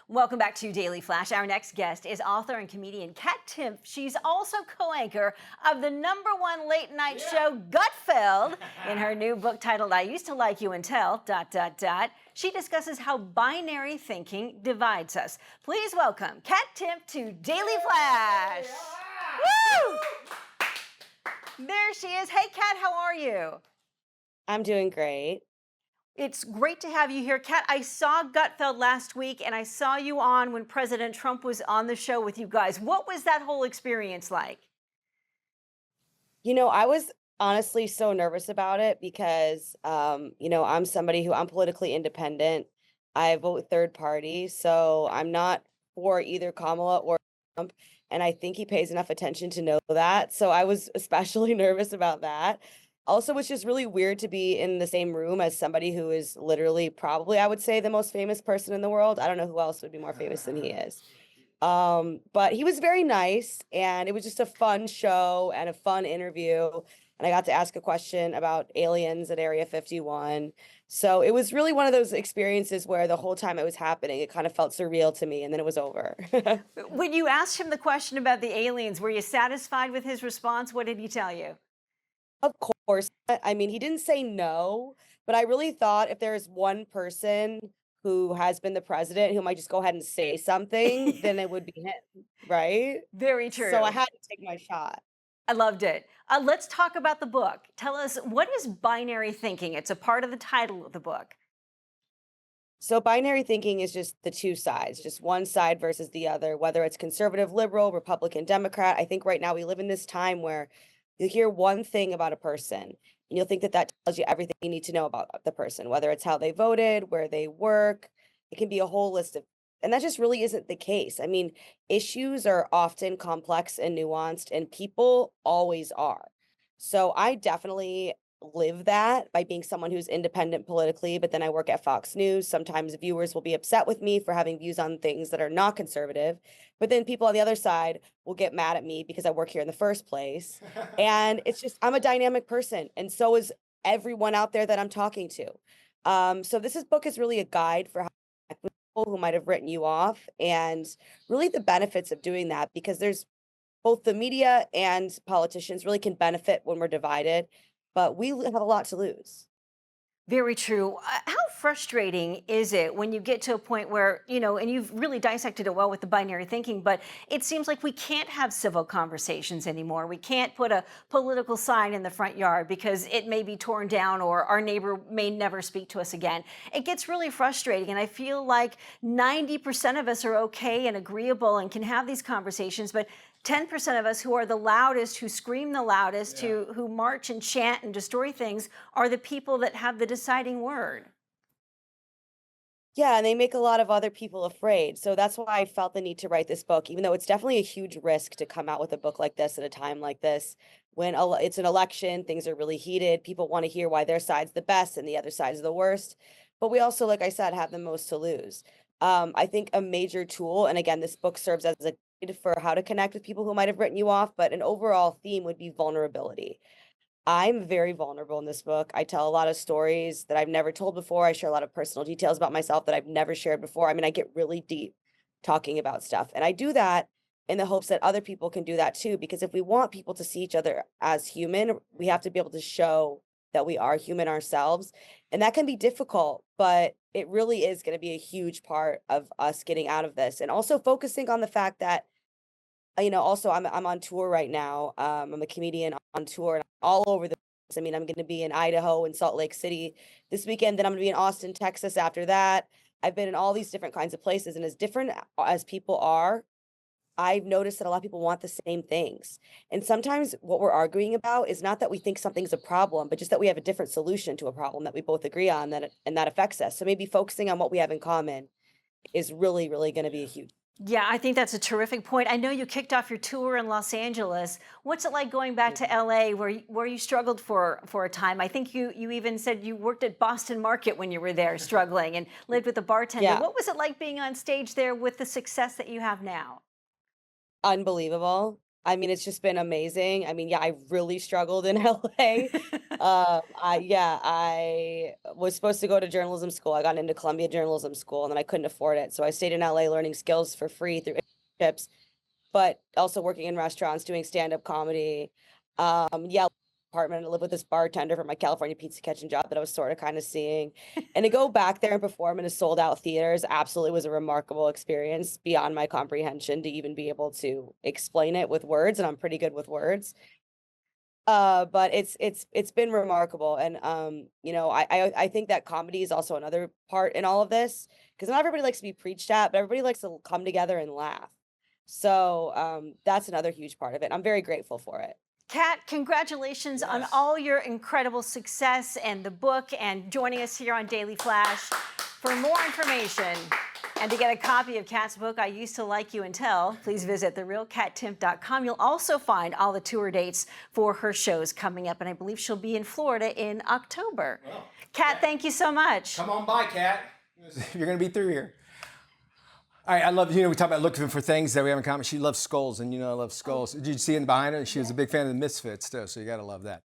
Welcome back to Daily Flash. Our next guest is author and comedian Timpf. She's also co-anchor of the #1 late night show Gutfeld. In her new book titled I Used to Like You Until ... She discusses how binary thinking divides us. Please welcome Timpf to Daily Flash. Woo! There she is. Hey Kat, how are you? I'm doing great. It's great to have you here. Kat, I saw Gutfeld last week and I saw you on when President Trump was on the show with you guys. What was that whole experience like? I was honestly so nervous about it because, I'm somebody who I'm politically independent. I vote third party, so I'm not for either Kamala or Trump. And I think he pays enough attention to know that. So I was especially nervous about that. Also, it's just really weird to be in the same room as somebody who is literally probably, I would say, the most famous person in the world. I don't know who else would be more famous than he is. But he was very nice and it was just a fun show and a fun interview. And I got to ask a question about aliens at Area 51. So it was really one of those experiences where the whole time it was happening, it kind of felt surreal to me and then it was over. When you asked him the question about the aliens, were you satisfied with his response? What did he tell you? Of course. I mean, he didn't say no, but I really thought if there's one person who has been the president who might just go ahead and say something, then it would be him, right? Very So I true. had to take my shot. I loved it. Let's talk about the book. Tell us, what is binary thinking? It's a part of the title of the book. So binary thinking is just the two sides, just one side versus the other, whether it's conservative, liberal, Republican, Democrat. I think right now we live in this time where you hear one thing about a person and you'll think that that tells you everything you need to know about the person, whether it's how they voted, where they work. It can be a whole list of, and that just really isn't the case. I mean, issues are often complex and nuanced, and people always are. So I definitely live that by being someone who's independent politically, but then I work at Fox News. Sometimes viewers will be upset with me for having views on things that are not conservative, but then people on the other side will get mad at me because I work here in the first place. And it's just, I'm a dynamic person, and so is everyone out there that I'm talking to. So book is really a guide for how to connect with people who might have written you off, and really the benefits of doing that, because there's both the media and politicians really can benefit when we're divided, but have a lot to lose. Very true. How frustrating is it when you get to a point where, and you've really dissected it well with the binary thinking, but it seems like we can't have civil conversations anymore. We can't put a political sign in the front yard because it may be torn down or our neighbor may never speak to us again. It gets really frustrating. And I feel like 90% of us are okay and agreeable and can have these conversations, but 10% of us who are the loudest, who scream the loudest, who march and chant and destroy things are the people that have the deciding word. Yeah, and they make a lot of other people afraid. So that's why I felt the need to write this book, even though it's definitely a huge risk to come out with a book like this at a time like this. When it's an election, things are really heated. People want to hear why their side's the best and the other side's the worst. But we also, like I said, have the most to lose. I think a major tool, and again, this book serves as a guide for how to connect with people who might have written you off, but an overall theme would be vulnerability. I'm very vulnerable in this book. I tell a lot of stories that I've never told before. I share a lot of personal details about myself that I've never shared before. I mean, I get really deep talking about stuff. And I do that in the hopes that other people can do that too. Because if we want people to see each other as human, we have to be able to show that we are human ourselves. And that can be difficult, but it really is going to be a huge part of us getting out of this. And also focusing on the fact that also I'm on tour right now. I'm a comedian on tour and all over the place. I mean, I'm going to be in Idaho and Salt Lake City this weekend. Then I'm going to be in Austin, Texas after that. I've been in all these different kinds of places, and as different as people are, I've noticed that a lot of people want the same things. And sometimes what we're arguing about is not that we think something's a problem, but just that we have a different solution to a problem that we both agree on, and that affects us. So maybe focusing on what we have in common is really, really going to be a huge. Yeah, I think that's a terrific point. I know you kicked off your tour in Los Angeles. What's it like going back to LA where you struggled for a time? I think you even said you worked at Boston Market when you were there struggling and lived with a bartender. Yeah. What was it like being on stage there with the success that you have now? Unbelievable. I mean, it's just been amazing. I mean, yeah, I really struggled in LA. I was supposed to go to journalism school. I got into Columbia Journalism School, and then I couldn't afford it. So I stayed in LA learning skills for free through internships, but also working in restaurants, doing stand-up comedy. Yeah, apartment. I live with this bartender for my California pizza kitchen job that I was sort of kind of seeing. And to go back there and perform in a sold out theaters absolutely was a remarkable experience beyond my comprehension to even be able to explain it with words. And I'm pretty good with words. But it's been remarkable. And I think that comedy is also another part in all of this, because not everybody likes to be preached at, but everybody likes to come together and laugh. So that's another huge part of it. I'm very grateful for it. Kat, congratulations on Yes. all your incredible success and the book and joining us here on Daily Flash. For more information and to get a copy of Kat's book, I Used to Like You Until, please visit therealkattimpf.com. You'll also find all the tour dates for her shows coming up, and I believe she'll be in Florida in October. Well, Kat, thank you so much. come on by, Kat. You're going to be through here. All right, I love, we talk about looking for things that we have in common. She loves skulls, and I love skulls. Did you see in behind her? She was a big fan of the Misfits, too, so you got to love that.